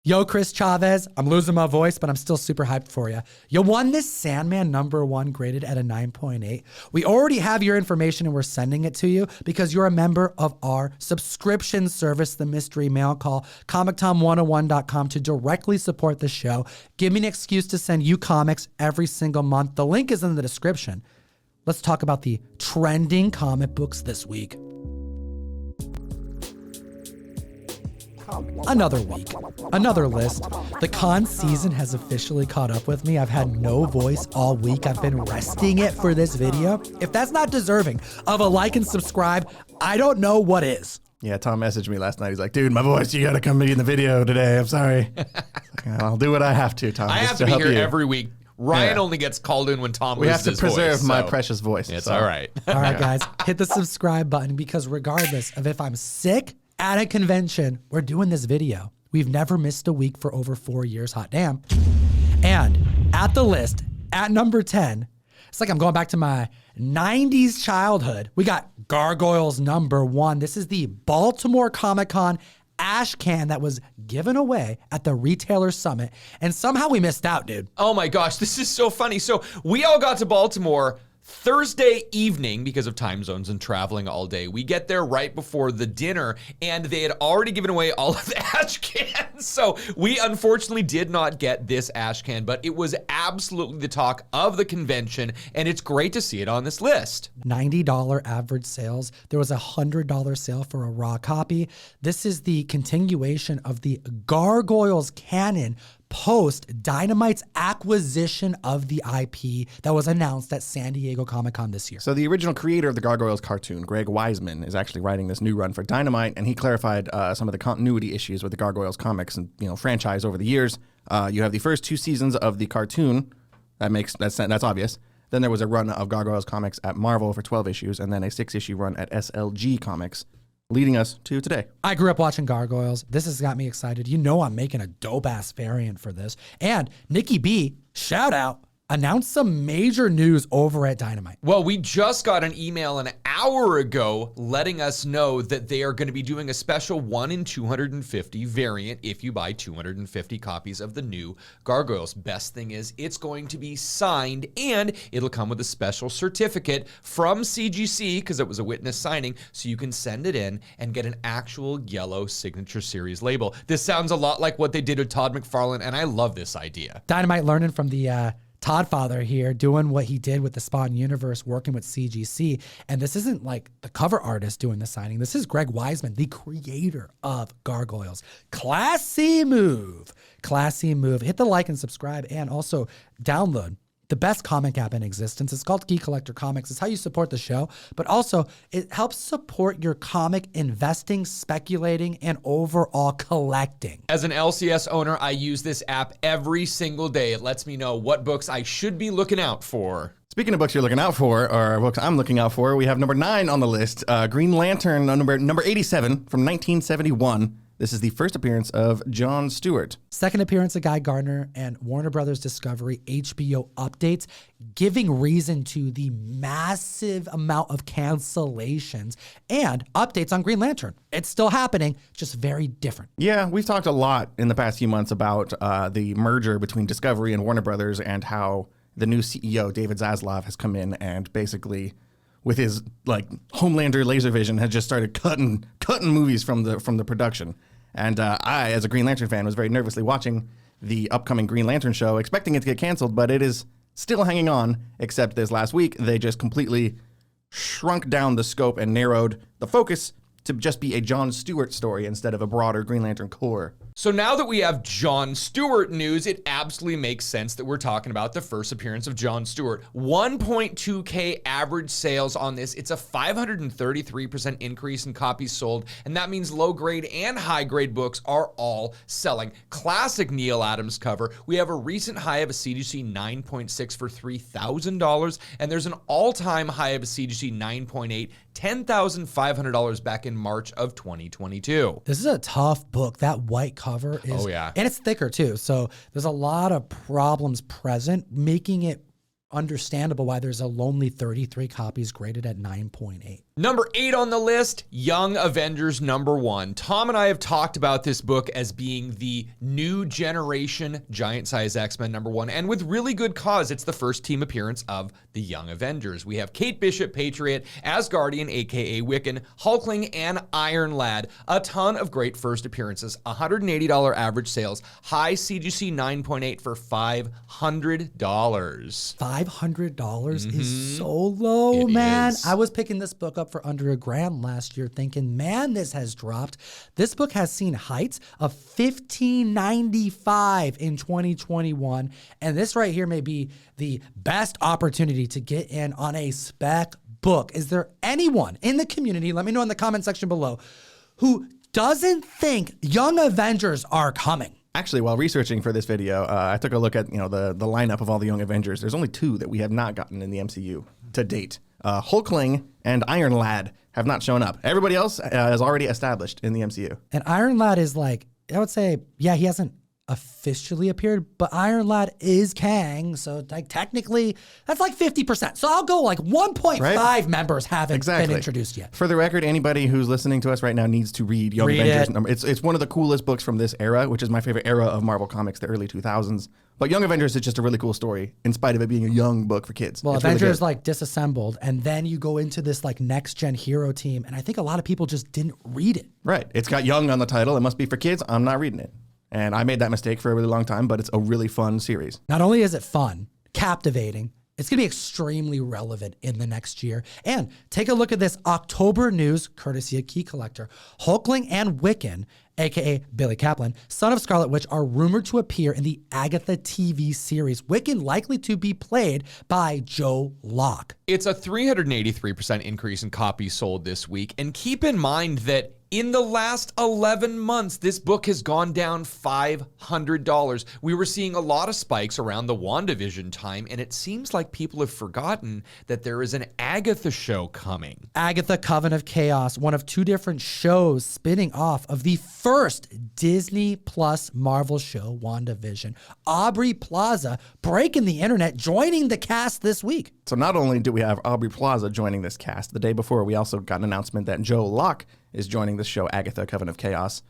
Yo, Chris Chavez, I'm losing my voice, but I'm still super hyped for you. You won this Sandman #1 graded at a 9.8. We already have your information and we're sending it to you because you're a member of our subscription service, the Mystery Mail Call, ComicTom101.com to directly support the show. Give me an excuse to send you comics every single month. The link is in the description. Let's talk about the trending comic books this week. Another week, another list. The con season has officially caught up with me. I've had no voice all week. I've been resting it for this video. If that's not deserving of a like and subscribe, I don't know what is. Yeah, Tom messaged me last night. He's like, dude, my voice, you gotta come be in the video today. I'm sorry. I'll do what I have to, Tom. I have to be here every week. Ryan only gets called in when Tom loses his voice. We have to preserve my precious voice. It's all right. All right, guys, hit the subscribe button because regardless of if I'm sick, at a convention, we're doing this video. We've never missed a week for over 4 years, hot damn. And at the list, at number 10, it's like I'm going back to my 90s childhood. We got Gargoyles #1. This is the Baltimore Comic-Con ash can that was given away at the Retailer Summit. And somehow we missed out, dude. Oh my gosh, this is so funny. So we all got to Baltimore Thursday evening because of time zones and traveling all day. We get there right before the dinner and they had already given away all of the ash cans. So we unfortunately did not get this ash can, but it was absolutely the talk of the convention and it's great to see it on this list. $90 average sales. There was a $100 sale for a raw copy. This is the continuation of the Gargoyles canon post Dynamite's acquisition of the IP that was announced at San Diego Comic-Con this year. So the original creator of the Gargoyles cartoon, Greg Weisman, is actually writing this new run for Dynamite, and he clarified some of the continuity issues with the Gargoyles comics and franchise over the years. You have the first 2 seasons of the cartoon. That's obvious. Then there was a run of Gargoyles comics at Marvel for 12 issues, and then a 6-issue run at SLG Comics, leading us to today. I grew up watching Gargoyles. This has got me excited. You know I'm making a dope-ass variant for this. And Nikki B, shout out, announced some major news over at Dynamite. Well, we just got an email an hour ago letting us know that they are going to be doing a special 1 in 250 variant if you buy 250 copies of the new Gargoyles. Best thing is it's going to be signed and it'll come with a special certificate from CGC because it was a witness signing, so you can send it in and get an actual yellow signature series label. This sounds a lot like what they did with Todd McFarlane, and I love this idea. Dynamite learning from the Todd father here, doing what he did with the Spawn universe, working with CGC. And this isn't like the cover artist doing the signing. This is Greg Weisman, the creator of Gargoyles. Classy move. Classy move. Hit the like and subscribe and also download the best comic app in existence. It's called Geek Collector Comics. It's how you support the show, but also it helps support your comic investing, speculating, and overall collecting. As an LCS owner, I use this app every single day. It lets me know what books I should be looking out for. Speaking of books you're looking out for, or books I'm looking out for, we have number 9 on the list, Green Lantern, number 87 from 1971. This is the first appearance of John Stewart. Second appearance of Guy Gardner and Warner Brothers Discovery HBO updates, giving reason to the massive amount of cancellations and updates on Green Lantern. It's still happening, just very different. Yeah, we've talked a lot in the past few months about the merger between Discovery and Warner Brothers and how the new CEO, David Zaslav, has come in and basically, with his Homelander laser vision, has just started cutting movies from the production. And I, as a Green Lantern fan, was very nervously watching the upcoming Green Lantern show, expecting it to get canceled, but it is still hanging on, except this last week, they just completely shrunk down the scope and narrowed the focus to just be a John Stewart story instead of a broader Green Lantern core. So now that we have John Stewart news, it absolutely makes sense that we're talking about the first appearance of John Stewart. 1.2K average sales on this. It's a 533% increase in copies sold, and that means low-grade and high-grade books are all selling. Classic Neil Adams cover. We have a recent high of a CGC 9.6 for $3,000, and there's an all-time high of a CGC 9.8, $10,500 back in March of 2022. This is a tough book. That white cover is, oh yeah, and it's thicker too. So there's a lot of problems present, making it understandable why there's a lonely 33 copies graded at 9.8. Number 8 on the list, Young Avengers #1. Tom and I have talked about this book as being the new generation giant-size X-Men #1, and with really good cause. It's the first team appearance of the Young Avengers. We have Kate Bishop, Patriot, Asgardian, aka Wiccan, Hulkling, and Iron Lad. A ton of great first appearances. $180 average sales. High CGC 9.8 for $500. $500 is so low, man. is. I was picking this book up for under $1,000 last year thinking, man, this has dropped. This book has seen heights of $15.95 in 2021. And this right here may be the best opportunity to get in on a spec book. Is there anyone in the community, let me know in the comment section below, who doesn't think Young Avengers are coming? Actually, while researching for this video, I took a look at the lineup of all the Young Avengers. There's only 2 that we have not gotten in the MCU to date. Hulkling and Iron Lad have not shown up. Everybody else is already established in the MCU. And Iron Lad is like, I would say, yeah, he hasn't officially appeared, but Iron Lad is Kang, so like technically that's like 50%. So I'll go like 1.5 members haven't been introduced yet. For the record, anybody who's listening to us right now needs to read Young Avengers. It's one of the coolest books from this era, which is my favorite era of Marvel Comics, the early 2000s. But Young Avengers is just a really cool story, in spite of it being a young book for kids. Well, it's Avengers really like disassembled, and then you go into this like next gen hero team, and I think a lot of people just didn't read it. Right. It's got young on the title. It must be for kids. I'm not reading it. And I made that mistake for a really long time, but it's a really fun series. Not only is it fun, captivating, it's going to be extremely relevant in the next year. And take a look at this October news, courtesy of Key Collector. Hulkling and Wiccan, aka Billy Kaplan, son of Scarlet Witch, are rumored to appear in the Agatha TV series. Wiccan likely to be played by Joe Locke. It's a 383% increase in copies sold this week. And keep in mind that in the last 11 months, this book has gone down $500. We were seeing a lot of spikes around the Wanda Vision time, and it seems like people have forgotten that there is an Agatha show coming. Agatha Coven of Chaos, one of 2 different shows spinning off of the first Disney Plus Marvel show, Wanda Vision. Aubrey Plaza breaking the internet, joining the cast this week. So not only do we have Aubrey Plaza joining this cast, the day before we also got an announcement that Joe Locke is joining this show, Agatha Coven of Chaos.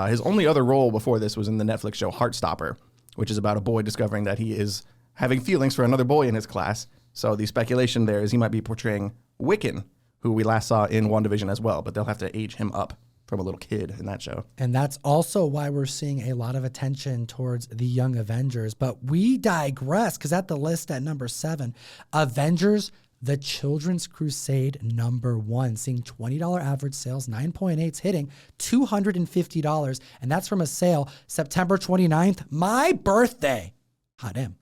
His only other role before this was in the Netflix show Heartstopper, which is about a boy discovering that he is having feelings for another boy in his class. So the speculation there is he might be portraying Wiccan, who we last saw in WandaVision as well, but they'll have to age him up from a little kid in that show. And that's also why we're seeing a lot of attention towards the Young Avengers. But we digress, because at the list at number 7, Avengers The Children's Crusade #1, seeing $20 average sales, 9.8s hitting $250, and that's from a sale September 29th, my birthday. Hot damn.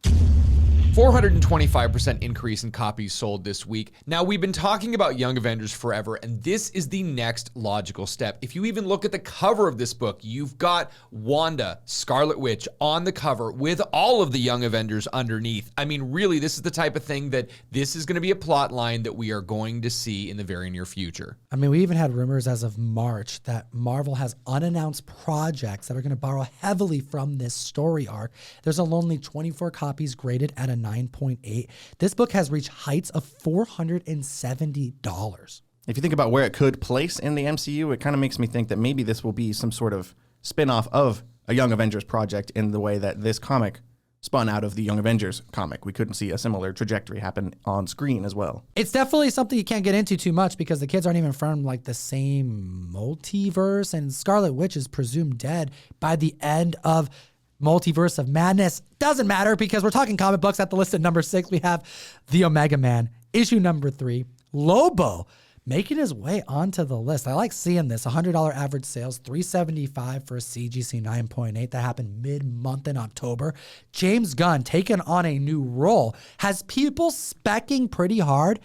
425% increase in copies sold this week. Now, we've been talking about Young Avengers forever, and this is the next logical step. If you even look at the cover of this book, you've got Wanda, Scarlet Witch, on the cover with all of the Young Avengers underneath. I mean, really, this is the type of thing that this is going to be a plot line that we are going to see in the very near future. I mean, we even had rumors as of March that Marvel has unannounced projects that are going to borrow heavily from this story arc. There's only 24 copies graded at a 9.8. This book has reached heights of $470. If you think about where it could place in the MCU, it kind of makes me think that maybe this will be some sort of spin-off of a Young Avengers project in the way that this comic spun out of the Young Avengers comic. We couldn't see a similar trajectory happen on screen as well. It's definitely something you can't get into too much because the kids aren't even from like the same multiverse, and Scarlet Witch is presumed dead by the end of Multiverse of Madness. Doesn't matter because we're talking comic books. At the list at number 6, we have The Omega Man, issue number 3. Lobo making his way onto the list. I like seeing this. $100 average sales, $375 for a CGC 9.8. That happened mid-month in October. James Gunn taking on a new role has people speccing pretty hard.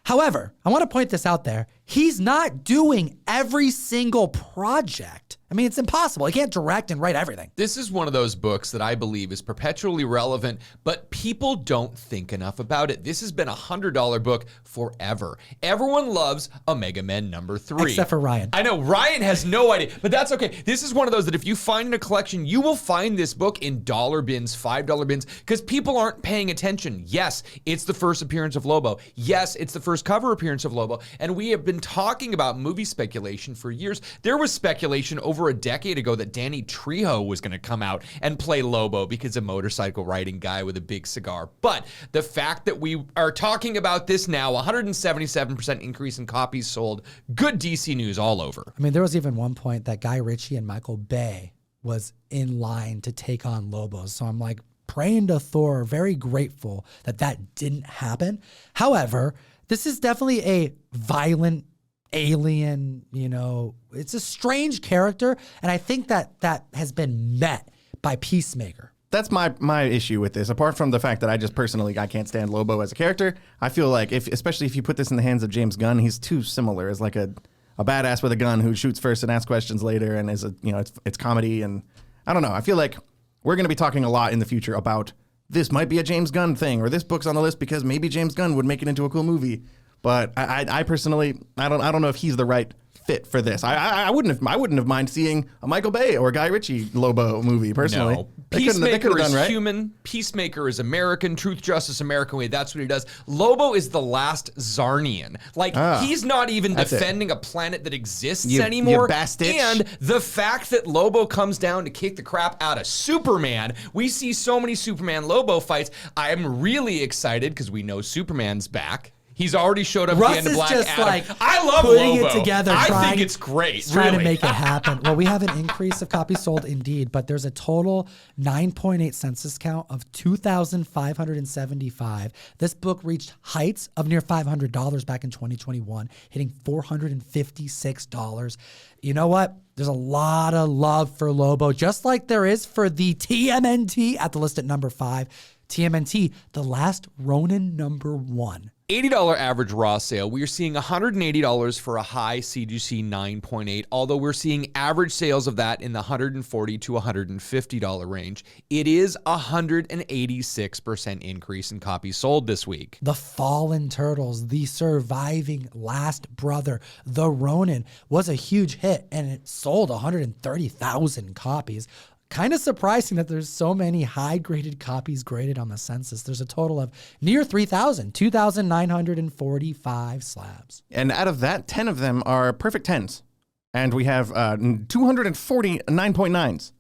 However, I want to point this out there. he's not doing every single project. I mean, it's impossible. He can't direct and write everything. This is one of those books that I believe is perpetually relevant, but people don't think enough about it. This has been a $100 book forever. Everyone loves Omega Men #3. Except for Ryan. I know, Ryan has no idea, but that's okay. This is one of those that if you find in a collection, you will find this book in dollar bins, $5 bins, because people aren't paying attention. Yes, it's the first appearance of Lobo. Yes, it's the first cover appearance of Lobo. And we have been talking about movie speculation for years. There was speculation over a decade ago that Danny Trejo was going to come out and play Lobo because a motorcycle riding guy with a big cigar. But the fact that we are talking about this now, 177% increase in copies sold, good DC news all over. I mean, there was even one point that Guy Ritchie and Michael Bay was in line to take on Lobo. So I'm like praying to Thor, very grateful that that didn't happen. However, this is definitely a violent alien, it's a strange character. And I think that has been met by Peacemaker. That's my issue with this. Apart from the fact that I can't stand Lobo as a character. I feel like especially if you put this in the hands of James Gunn, he's too similar as like a badass with a gun who shoots first and asks questions later, and it's comedy. And I don't know. I feel like we're going to be talking a lot in the future about this might be a James Gunn thing, or this book's on the list because maybe James Gunn would make it into a cool movie. But I personally, I don't know if he's the right fit for this. I wouldn't have mind seeing a Michael Bay or Guy Ritchie Lobo movie personally. No. They Peacemaker is done, right? human. Peacemaker is American. Truth, justice, American way. That's what he does. Lobo is the last Zarnian. He's not even defending a planet that exists anymore. bastard. And the fact that Lobo comes down to kick the crap out of Superman, we see so many Superman-Lobo fights. I'm really excited because we know Superman's back. He's already showed up at the end of Black Adam. I love putting Lobo. it together. I think it's great. Trying really. to make it happen. Well, we have an increase of copies sold indeed, but there's a total 9.8 census count of 2,575. This book reached heights of near $500 back in 2021, hitting $456. You know what? There's a lot of love for Lobo, just like there is for the TMNT at the list at number 5. TMNT, the last Ronin #1. $80 average raw sale. We are seeing $180 for a high CGC 9.8, although we're seeing average sales of that in the $140 to $150 range. It is 186% increase in copies sold this week. The Fallen Turtles, the surviving last brother, the Ronin, was a huge hit, and it sold 130,000 copies. Kind of surprising that there's so many high-graded copies graded on the census. There's a total of near 3,000, 2,945 slabs. And out of that, 10 of them are perfect 10s. And we have 240 9.9s. It's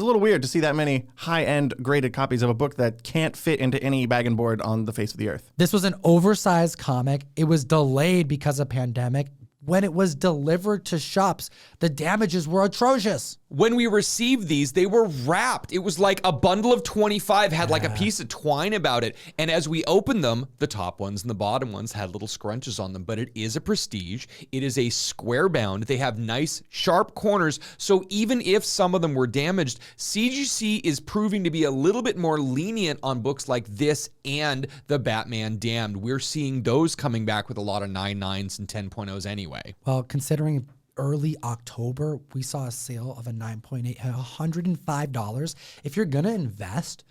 a little weird to see that many high-end graded copies of a book that can't fit into any bag and board on the face of the earth. This was an oversized comic. It was delayed because of pandemic. When it was delivered to shops, the damages were atrocious. When we received these, they were wrapped. It was like a bundle of 25 had like a piece of twine about it. And as we opened them, the top ones and the bottom ones had little scrunches on them, but it is a prestige. It is a square bound. They have nice sharp corners. So even if some of them were damaged, CGC is proving to be a little bit more lenient on books like this and the Batman Damned. We're seeing those coming back with a lot of 9.9s and 10.0s anyway. Well, considering early October, we saw a sale of a 9.8 at $105. If you're going to invest,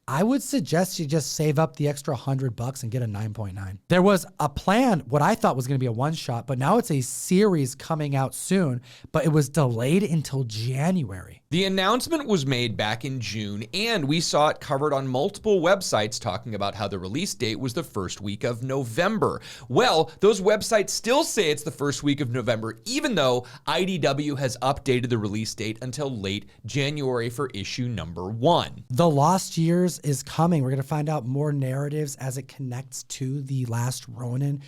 I would suggest you just save up the extra $100 and get a 9.9. There was a plan, what I thought was going to be a one-shot, but now it's a series coming out soon, but it was delayed until January. The announcement was made back in June, and we saw it covered on multiple websites talking about how the release date was the first week of November. Well, those websites still say it's the first week of November, even though IDW has updated the release date until late January for issue #1. The Lost Years is coming. We're going to find out more narratives as it connects to the last Ronin,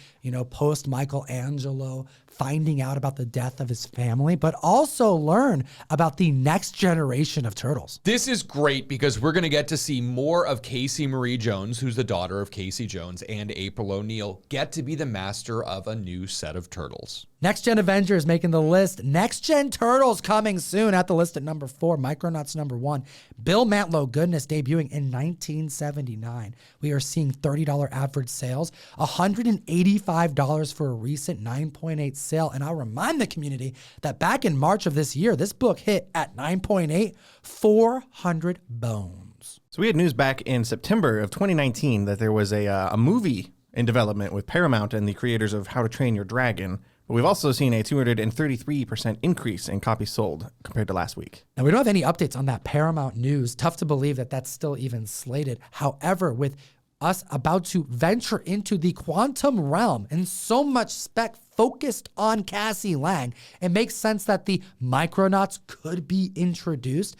post Michelangelo, finding out about the death of his family, but also learn about the next generation of turtles. This is great because we're going to get to see more of Casey Marie Jones, who's the daughter of Casey Jones, and April O'Neil get to be the master of a new set of turtles. Next Gen Avengers making the list. Next Gen Turtles coming soon at the list at #4. Micronauts #1. Bill Mantlo Goodness debuting in $19.79. We are seeing $30 average sales, $185 for a recent 9.8 sale. And I'll remind the community that back in March of this year, this book hit at 9.8, 400 bones. So we had news back in September of 2019 that there was a movie in development with Paramount and the creators of How to Train Your Dragon. But we've also seen a 233% increase in copies sold compared to last week. Now, we don't have any updates on that Paramount news. Tough to believe that that's still even slated. However, with us about to venture into the quantum realm and so much spec focused on Cassie Lang, it makes sense that the Micronauts could be introduced,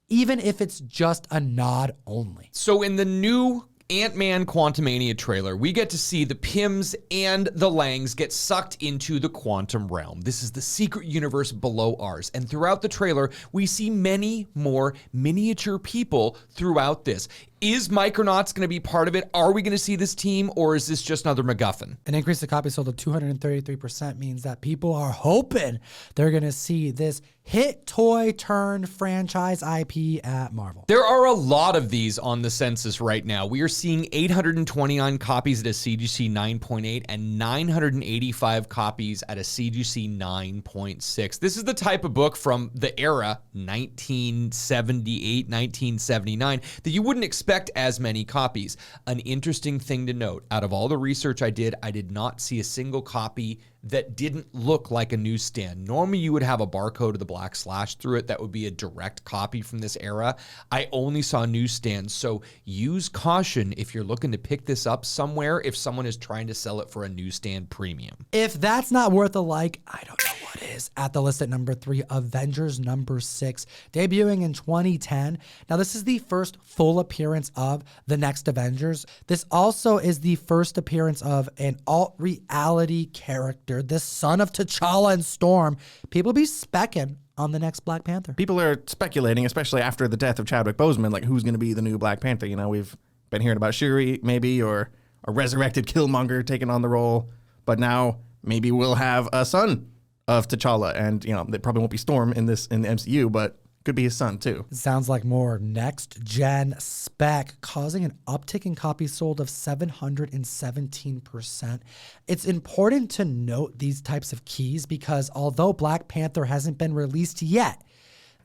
even if it's just a nod only. So in the new Ant-Man Quantumania trailer, we get to see the Pyms and the Langs get sucked into the quantum realm. This is the secret universe below ours. And throughout the trailer, we see many more miniature people throughout this. Is Micronauts going to be part of it? Are we going to see this team, or is this just another MacGuffin? An increase in copies sold of 233% means that people are hoping they're going to see this hit toy turned franchise IP at Marvel. There are a lot of these on the census right now. We are seeing 829 copies at a CGC 9.8 and 985 copies at a CGC 9.6. This is the type of book from the era, 1978, 1979, that you wouldn't expect as many copies. An interesting thing to note, out of all the research I did not see a single copy that didn't look like a newsstand. Normally you would have a barcode of the black slash through it that would be a direct copy from this era. I only saw newsstands, so use caution if you're looking to pick this up somewhere if someone is trying to sell it for a newsstand premium. If that's not worth a like, I don't know what is. At the list at number 3, Avengers number 6, debuting in 2010. Now this is the first full appearance of the Next Avengers. This also is the first appearance of an alt-reality character, this son of T'Challa and Storm. People be specking on the next Black Panther. People are speculating, especially after the death of Chadwick Boseman, like who's going to be the new Black Panther. You know, we've been hearing about Shuri maybe, or a resurrected Killmonger taking on the role. But now maybe we'll have a son of T'Challa. And, you know, they probably won't be Storm in the MCU, but could be his son too. It sounds like more next-gen spec, causing an uptick in copies sold of 717%. It's important to note these types of keys because although Black Panther hasn't been released yet,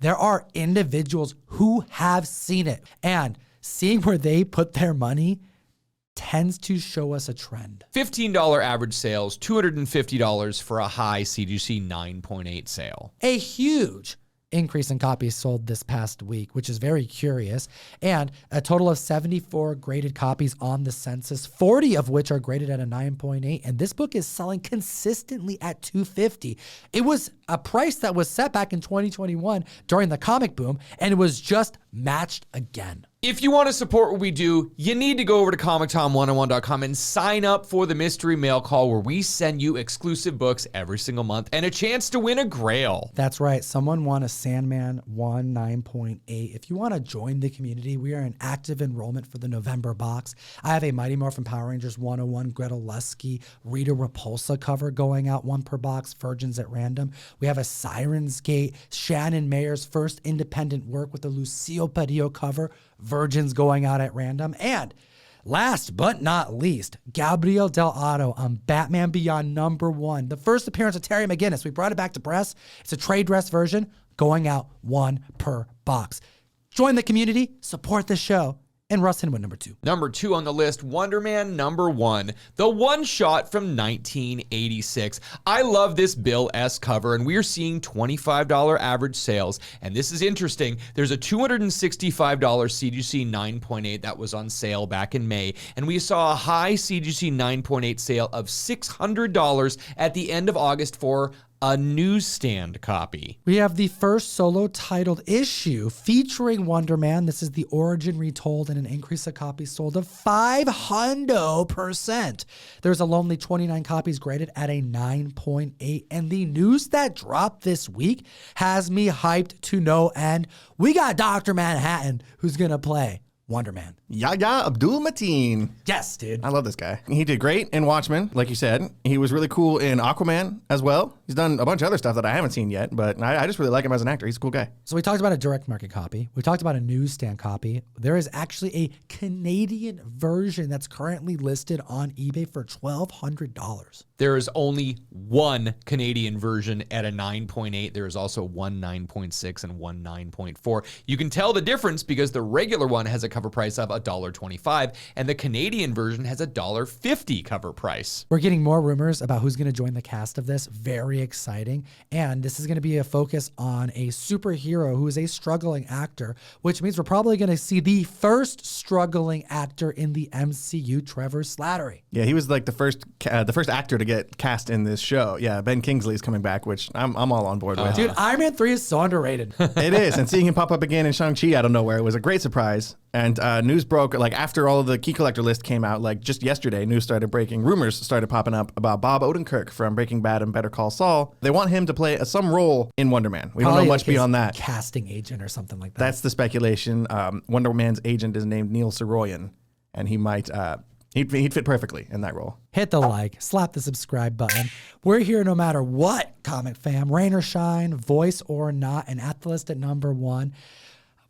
there are individuals who have seen it. And seeing where they put their money tends to show us a trend. $15 average sales, $250 for a high CGC 9.8 sale. A huge increase in copies sold this past week, which is very curious, and a total of 74 graded copies on the census, 40 of which are graded at a 9.8, and this book is selling consistently at $250. It was a price that was set back in 2021 during the comic boom, and it was just matched again. If you want to support what we do, you need to go over to ComicTom101.com and sign up for the mystery mail call where we send you exclusive books every single month and a chance to win a Grail. That's right. Someone won a Sandman 1 9.8. If you want to join the community, we are in active enrollment for the November box. I have a Mighty Morphin Power Rangers 101 Gretel Lusky Rita Repulsa cover going out, 1 per box, Virgins at random. We have a Siren's Gate, Shannon Mayer's first independent work with the Lucio Padillo cover, Virgins going out at random. And last but not least, Gabriel Del Otto on Batman Beyond #1. The first appearance of Terry McGinnis. We brought it back to press. It's a trade dress version going out 1 per box. Join the community, support the show, and Russ Hinwood number 2. Number 2 on the list, Wonder Man #1, the one shot from 1986. I love this Bill S. cover, and we're seeing $25 average sales. And this is interesting. There's a $265 CGC 9.8 that was on sale back in May, and we saw a high CGC 9.8 sale of $600 at the end of August for a newsstand copy. We have the first solo titled issue featuring Wonder Man. This is the origin retold and an increase of copies sold of 500%. There's a lonely 29 copies graded at a 9.8. And the news that dropped this week has me hyped to no end. We got Dr. Manhattan who's going to play Wonder Man. Yahya Abdul-Mateen. Yes, dude. I love this guy. He did great in Watchmen, like you said. He was really cool in Aquaman as well. He's done a bunch of other stuff that I haven't seen yet, but I just really like him as an actor. He's a cool guy. So we talked about a direct market copy. We talked about a newsstand copy. There is actually a Canadian version that's currently listed on eBay for $1,200. There is only one Canadian version at a 9.8. There is also one 9.6 and one 9.4. You can tell the difference because the regular one has a cover price of $1.25 and the Canadian version has a $1.50 cover price. We're getting more rumors about who's going to join the cast of this. Very exciting. And this is going to be a focus on a superhero who is a struggling actor, which means we're probably going to see the first struggling actor in the MCU, Trevor Slattery. Yeah, he was like the first actor to get cast in this show. Yeah, Ben Kingsley is coming back, which I'm all on board with. Dude, Iron Man 3 is so underrated. It is, and seeing him pop up again in Shang-Chi out of nowhere was a great surprise. And news broke, like after all of the key collector list came out, like just yesterday, news started breaking, rumors started popping up about Bob Odenkirk from Breaking Bad and Better Call Saul. They want him to play some role in Wonder Man. We don't know much beyond that. Casting agent or something like that. That's the speculation. Wonder Man's agent is named Neil Soroyan, and he might... He'd fit perfectly in that role. Hit the like, slap the subscribe button. We're here no matter what, comic fam, rain or shine, voice or not, and at the list at number 1.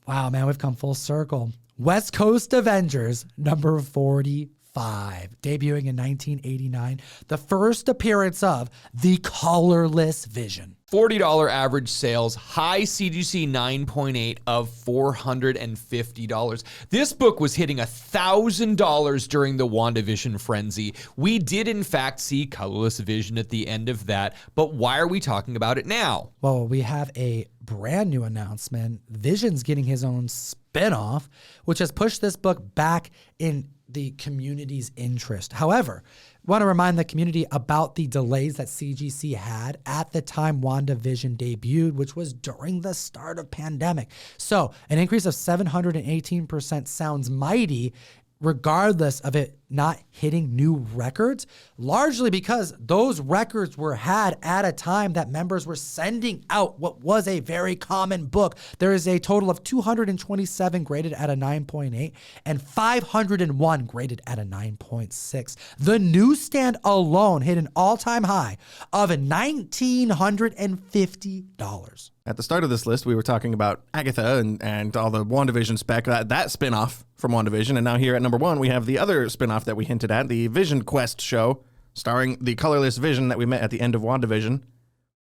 Wow, man, we've come full circle. West Coast Avengers, number 45, debuting in 1989, the first appearance of the colorless Vision. $40 average sales, high CGC 9.8 of $450. This book was hitting $1,000 during the Wanda Vision frenzy. We did in fact see colorless Vision at the end of that, but why are we talking about it now? Well, we have a brand new announcement. Vision's getting his own spinoff, which has pushed this book back in the community's interest. However, I want to remind the community about the delays that CGC had at the time Wanda Vision debuted, which was during the start of pandemic. So an increase of 718% sounds mighty, regardless of it not hitting new records, largely because those records were had at a time that members were sending out what was a very common book. There is a total of 227 graded at a 9.8 and 501 graded at a 9.6. The newsstand alone hit an all-time high of $1,950. At the start of this list, we were talking about Agatha and all the WandaVision spec, that spin-off from WandaVision. And now here at number 1, we have the other spin-off that we hinted at, the Vision Quest show, starring the colorless Vision that we met at the end of WandaVision.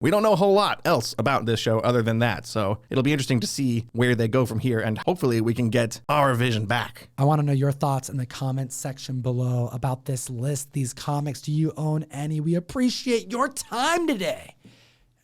We don't know a whole lot else about this show other than that, so it'll be interesting to see where they go from here, and hopefully we can get our Vision back. I want to know your thoughts in the comments section below about this list, these comics. Do you own any? We appreciate your time today.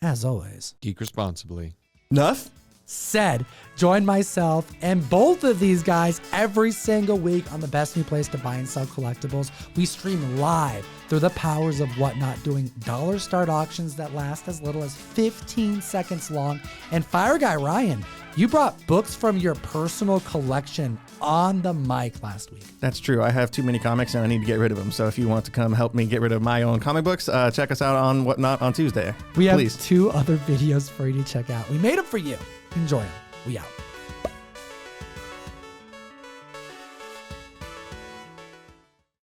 As always, Geek responsibly. Enough said. Join myself and both of these guys every single week on the best new place to buy and sell collectibles. We stream live through the powers of Whatnot, doing dollar start auctions that last as little as 15 seconds long. And Fire Guy Ryan, you brought books from your personal collection on the mic last week. That's true. I have too many comics and I need to get rid of them. So if you want to come help me get rid of my own comic books, check us out on Whatnot on Tuesday. We have Please. 2 other videos for you to check out. We made them for you. Enjoy them. We out.